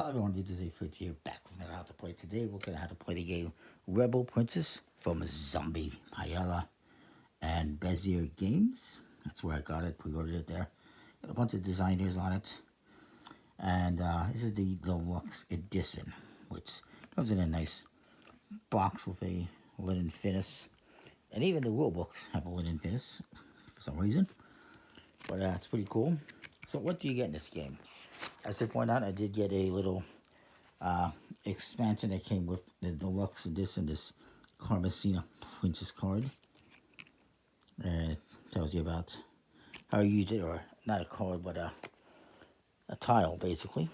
Hello everyone, this is Fritz here, back with another how to play. Today we're going to how to play the game Rebel Princess from Zombie Paella and Bezier Games. That's where I got it, pre-ordered it there. Got a bunch of designers on it. And this is the Deluxe edition, which comes in a nice box with a linen finish. And even the rule books have a linen finish for some reason. But it's pretty cool. So what do you get in this game? As I point out, I did get a little expansion that came with the Deluxe edition, this Carmesina Princess card. And it tells you about how you use it, or not a card, but a tile, basically.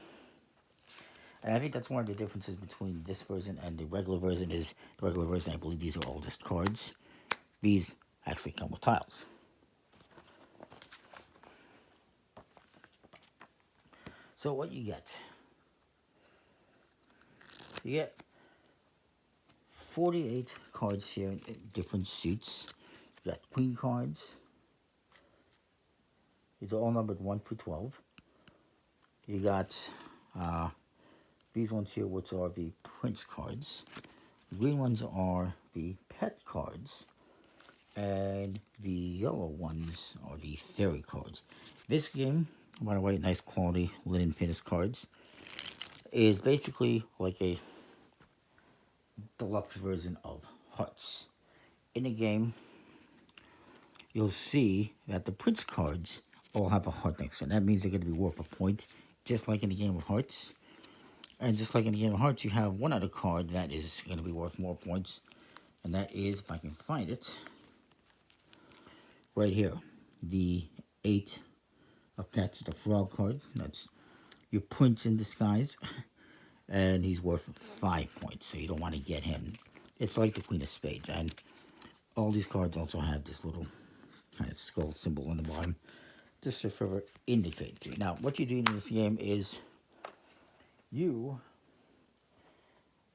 And I think that's one of the differences between this version and the regular version is, the regular version, I believe these are all just cards. These actually come with tiles. So what you get? You get 48 cards here in different suits. You got queen cards. These are all numbered 1 through 12. You got these ones here, which are the prince cards. The green ones are the pet cards. And the yellow ones are the fairy cards. This game, by the way, nice quality linen finish cards, is basically like a deluxe version of Hearts. In the game, you'll see that the prince cards all have a heart next to them. That means they're going to be worth a point, just like in the game of Hearts. And just like in the game of Hearts, you have one other card that is going to be worth more points, and that is, if I can find it, right here, the 8 of Pets, the frog card. That's your prince in disguise, and he's worth 5 points, so you don't want to get him. It's like the Queen of Spades, and all these cards also have this little kind of skull symbol on the bottom, just to further indicate to you. Now, what you're doing in this game is you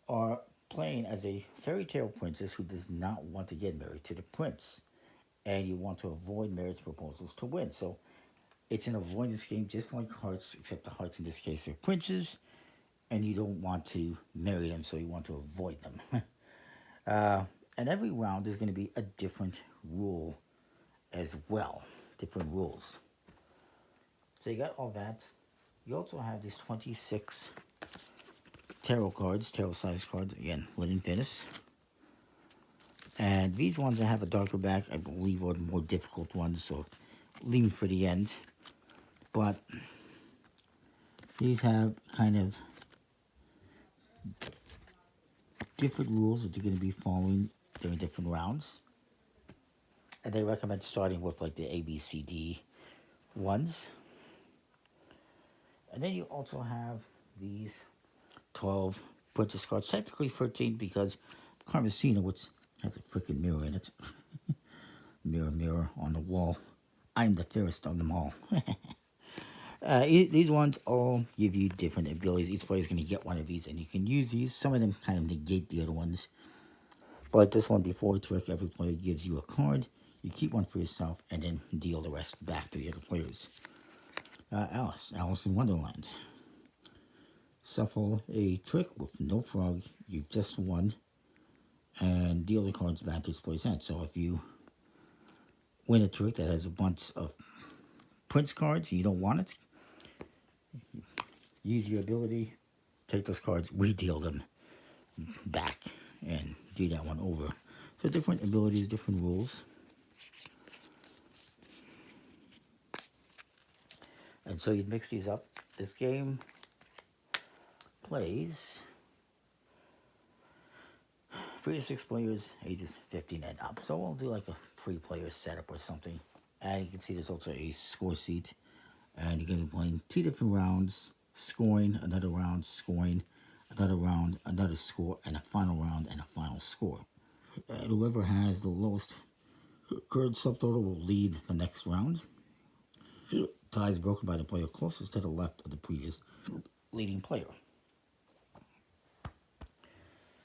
are playing as a fairy tale princess who does not want to get married to the prince, and you want to avoid marriage proposals to win. So it's an avoidance game, just like Hearts, except the Hearts in this case are princes, and you don't want to marry them, so you want to avoid them. And every round is going to be a different rule as well, different rules. So you got all that. You also have these 26 tarot cards, tarot size cards, again, linen finish. And these ones that have a darker back, I believe, are the more difficult ones, so leave them for the end. But these have kind of different rules that you're going to be following during different rounds. And they recommend starting with like the A, B, C, D ones. And then you also have these 12 princess cards, technically 13 because Carmesina, which has a freaking mirror in it. Mirror, mirror on the wall. I'm the fairest of them all. These ones all give you different abilities. Each player is going to get one of these, and you can use these. Some of them kind of negate the other ones. But this one, before a trick, every player gives you a card. You keep one for yourself, and then deal the rest back to the other players. Alice in Wonderland. Shuffle a trick with no frog. You've just won, and deal the cards back to its player's hand. So if you win a trick that has a bunch of prince cards and you don't want it, use your ability, take those cards, re-deal them back, and do that one over. So different abilities, different rules. And so you mix these up. This game plays 3 to 6 players, ages 15 and up. So we'll do like a 3-player setup or something. And you can see there's also a score sheet. And you're going to be playing 2 different rounds, scoring, another round, scoring, another round, another score, and a final round and a final score. And whoever has the lowest card subtotal will lead the next round. Tie is broken by the player closest to the left of the previous leading player.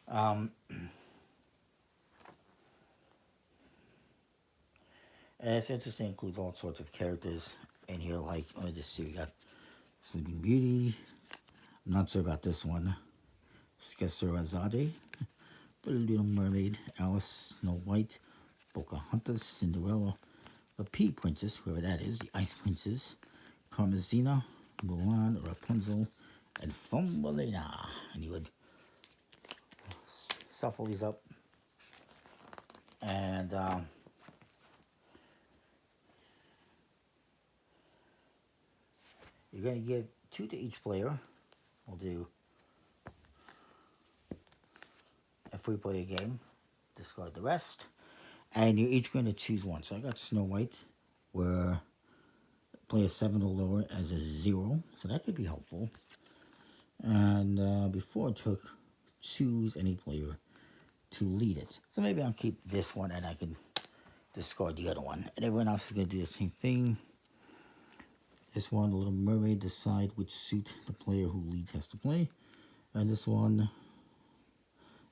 And it's interesting, it includes all sorts of characters in here, like, let me just see, we got Sleeping Beauty, I'm not sure about this one. Skeserazade, The Little Mermaid, Alice, Snow White, Pocahontas, Cinderella, the Pea Princess, whoever that is, the Ice Princess, Carmazina, Mulan, Rapunzel, and Thumbelina. And you would shuffle these up, and you're going to give 2 to each player. We'll do a 3-player game. Discard the rest. And you're each going to choose one. So I got Snow White, where player 7 or lower as a 0. So that could be helpful. And before I took, choose any player to lead it. So maybe I'll keep this one and I can discard the other one. And everyone else is going to do the same thing. This one, the Little Mermaid, decide which suit the player who leads has to play. And this one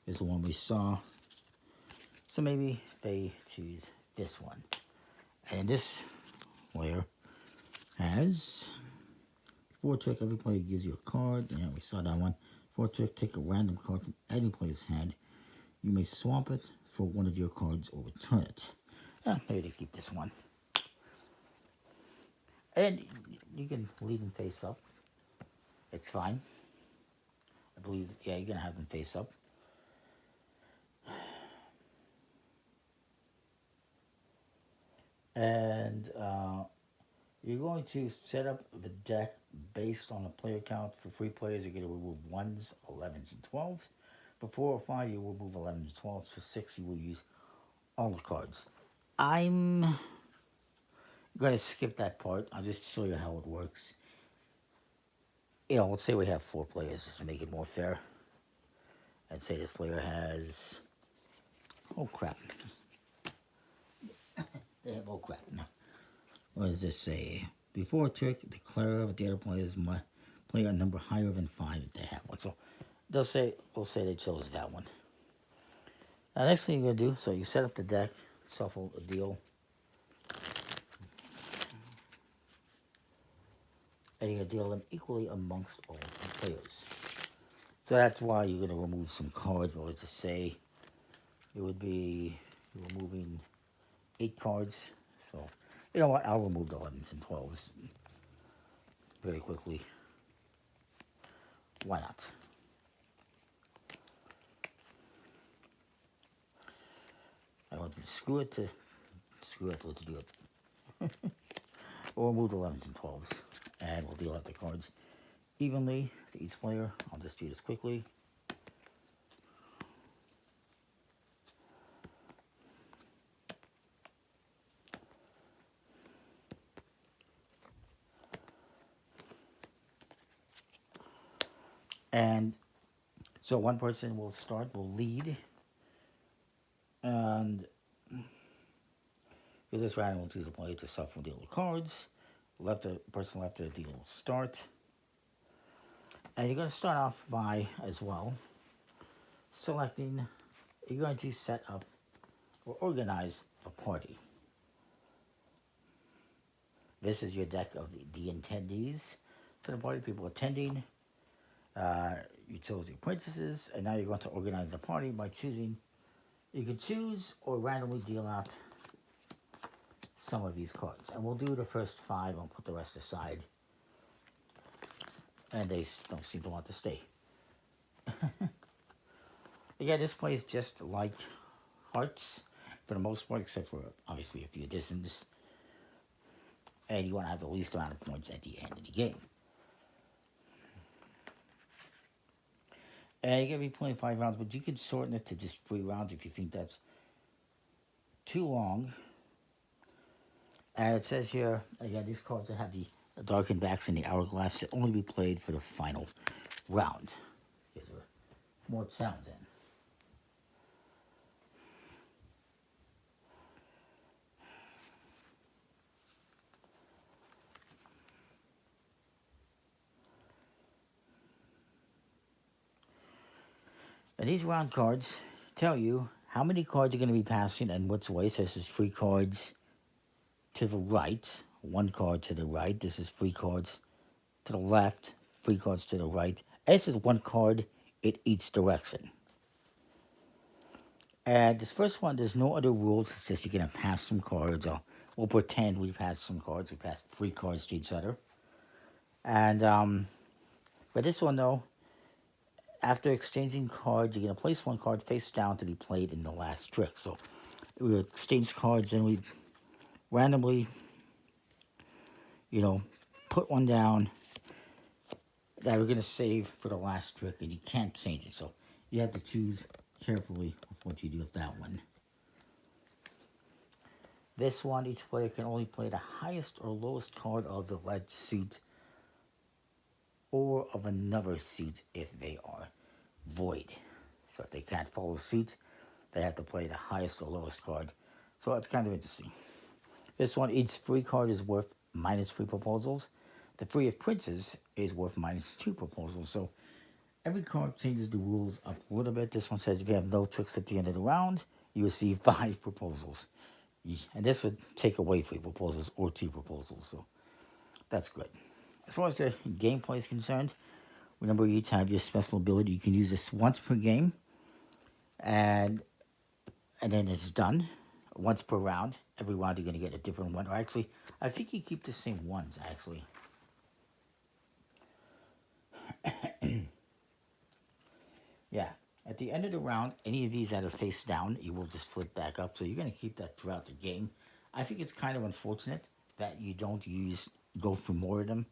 is the one we saw. So maybe they choose this one. And this player has 4 trick. Every player gives you a card. Yeah, we saw that one. 4 trick, take a random card from any player's hand. You may swap it for one of your cards or return it. Maybe they keep this one. And you can leave them face up. It's fine. I believe, yeah, you're going to have them face up. And you're going to set up the deck based on the player count. For 3 players, you're going to remove 1s, 11s, and 12s. For 4 or 5, you will remove 11s and 12s. For 6, you will use all the cards. I'm going to skip that part. I'll just show you how it works. You know, let's say we have 4 players just to make it more fair. I'd say this player has... Oh, crap. They have, oh, crap. What does this say? Before a trick, declare that the other players must play a number higher than 5 if they have one. So we'll say they chose that one. Now, next thing you're going to do, so you set up the deck, shuffle a deal. And you're going to deal them equally amongst all the players. So that's why you're going to remove some cards. Well, let's just say it would be removing 8 cards. So, you know what? I'll remove the 11s and 12s very quickly. Why not? I want to screw it, let's do it. We'll remove the 11s and 12s. And we'll deal out the cards evenly to each player. I'll just do this quickly. And so one person will lead. And for this round, we'll choose a player to shuffle deal with cards. Person left to deal will start. And you're going to start off by, as well, selecting, you're going to set up or organize a party. This is your deck of the attendees to the party, people attending. You chose your princesses, and now you're going to organize the party by choosing. You can choose or randomly deal out some of these cards. And we'll do the first 5, I'll put the rest aside. And they don't seem to want to stay. Again, this plays just like Hearts for the most part, except for obviously a few additions. And you want to have the least amount of points at the end of the game. And you're going to be playing 5 rounds, but you can shorten it to just 3 rounds if you think that's too long. And it says here, again, these cards that have the darkened backs and the hourglass should only be played for the final round. Because there are more sounds in. And these round cards tell you how many cards you're going to be passing and which way. So this is 3 cards to the right, 1 card to the right. This is 3 cards to the left, 3 cards to the right, This is one card in each direction. And this first one, there's no other rules. It's just you're going to pass some cards. We'll pretend we passed some cards. We passed 3 cards to each other. And for this one, though, after exchanging cards, you're going to place one card face down to be played in the last trick. So we exchange cards and we randomly, put one down that we're going to save for the last trick, and you can't change it. So you have to choose carefully what you do with that one. This one, each player can only play the highest or lowest card of the led suit or of another suit if they are void. So if they can't follow suit, they have to play the highest or lowest card. So it's kind of interesting. This one, each free card is worth -3 proposals. The free of princes is worth -2 proposals. So every card changes the rules up a little bit. This one says if you have no tricks at the end of the round, you receive 5 proposals. And this would take away 3 proposals or 2 proposals. So that's good. As far as the gameplay is concerned, remember you each have your special ability. You can use this once per game. And then it's done. Once per round. Every round you're going to get a different one. Or actually, I think you keep the same ones, actually. Yeah. At the end of the round, any of these that are face down, you will just flip back up. So you're going to keep that throughout the game. I think it's kind of unfortunate that you don't go through more of them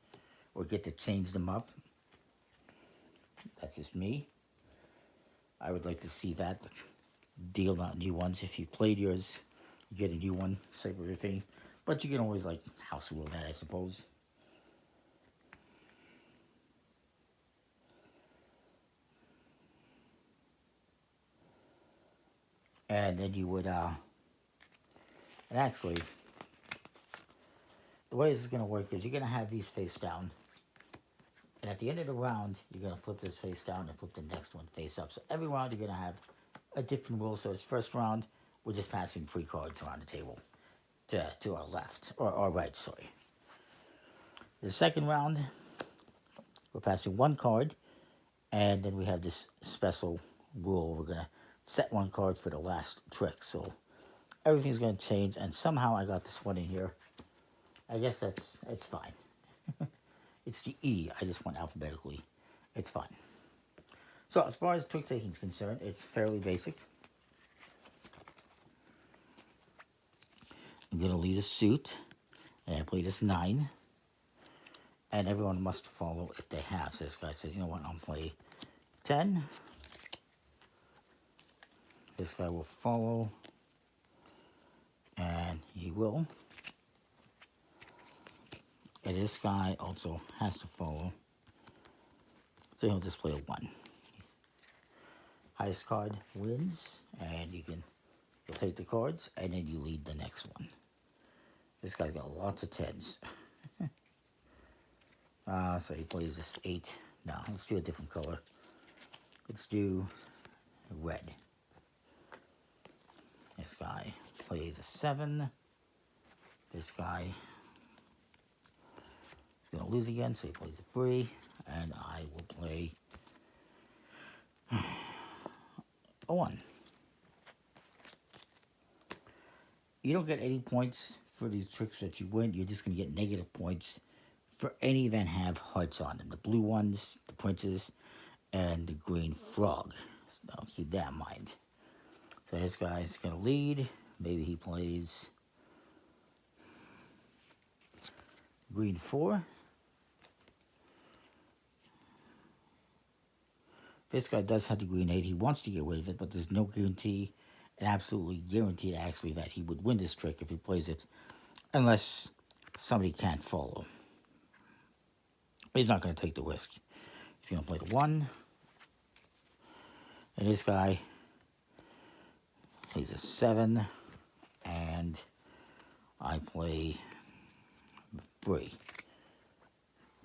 or get to change them up. That's just me. I would like to see that. Deal out new ones. If you played yours, you get a new one, same of your thing. But you can always house rule that, I suppose. And then you would and actually the way this is going to work is you're going to have these face down. And at the end of the round, you're going to flip this face down and flip the next one face up. So every round you're going to have a different rule. So this first round, we're just passing 3 cards around the table to our left, or our right, sorry. The second round, we're passing 1 card, and then we have this special rule. We're going to set 1 card for the last trick. So everything's going to change, and somehow I got this one in here. I guess it's fine. It's the E. I just went alphabetically. It's fine. So as far as trick taking is concerned, it's fairly basic. I'm going to lead a suit, and I play this 9. And everyone must follow if they have. So this guy says, you know what, I'll play 10. This guy will follow, and he will. And this guy also has to follow. So he'll just play a 1. Highest card wins, and you'll take the cards, and then you lead the next one. This guy's got lots of 10s. So he plays this 8. Now, let's do a different color. Let's do red. This guy plays a 7. This guy is going to lose again, so he plays a 3. And I will play a 1. You don't get any points for these tricks that you win. You're just going to get negative points for any that have hearts on them. The blue ones, the princes, and the green frog. So keep that in mind. So this guy's going to lead. Maybe he plays green 4. This guy does have the green 8. He wants to get rid of it, but there's no guarantee, an absolutely guaranteed actually, that he would win this trick if he plays it, unless somebody can't follow. He's not going to take the risk. He's going to play the 1. And this guy plays a 7. And I play 3.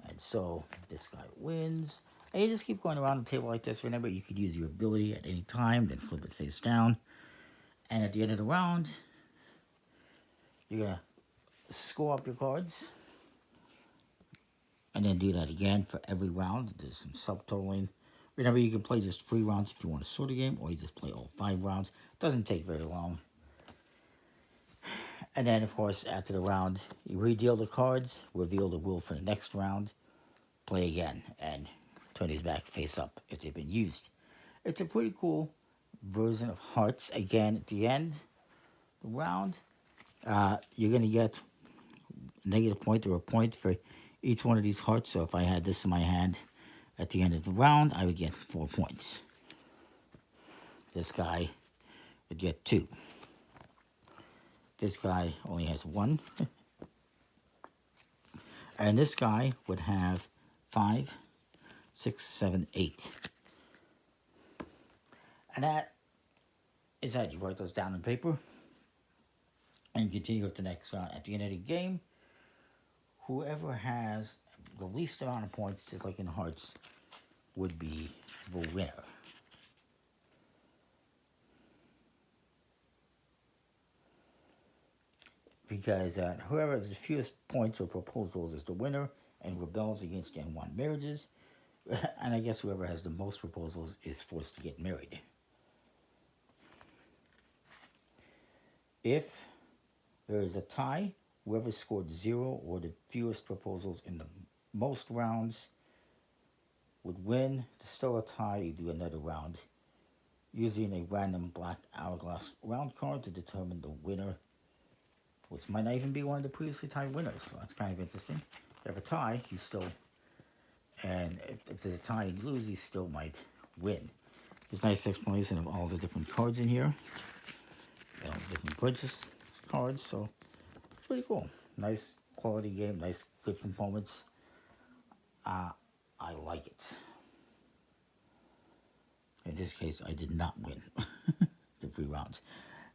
And so this guy wins. And you just keep going around the table like this. Remember, you could use your ability at any time, then flip it face down. And at the end of the round, you're going to score up your cards. and then do that again for every round. There's some subtotaling. Remember, you can play just 3 rounds if you want to sort a game, or you just play all 5 rounds. Doesn't take very long. And then, of course, after the round, you redeal the cards, reveal the rule for the next round, play again, and turn these back face up if they've been used. It's a pretty cool version of Hearts. Again, at the end, the round, you're going to get a negative point or a point for each one of these hearts. So if I had this in my hand at the end of the round, I would get 4 points. This guy would get 2. This guy only has 1. And this guy would have 5, 6, 7, 8. And that is that. You write those down on paper and continue with the next round. At the end of the game, whoever has the least amount of points, just like in Hearts, would be the winner. Because whoever has the fewest points or proposals is the winner and rebels against the unwanted marriages. And I guess whoever has the most proposals is forced to get married. If there is a tie, whoever scored 0 or the fewest proposals in the most rounds would win. To start a tie, you do another round using a random black hourglass round card to determine the winner, which might not even be one of the previously tied winners. So that's kind of interesting. If you have a tie, you still, and if there's a tie and you lose, you still might win. There's a nice explanation of all the different cards in here. Different purchase cards, so it's pretty cool. Nice quality game, nice good components. I like it. In this case, I did not win the 3 rounds.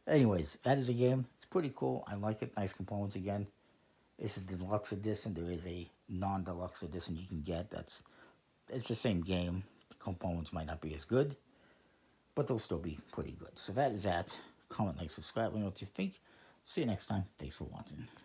Anyways, that is a game. It's pretty cool. I like it. Nice components again. It's a deluxe edition. There is a non-deluxe edition you can get. It's the same game. The components might not be as good, but they'll still be pretty good. So that is that. Comment, like, subscribe. Let me know what you think. See you next time. Thanks for watching.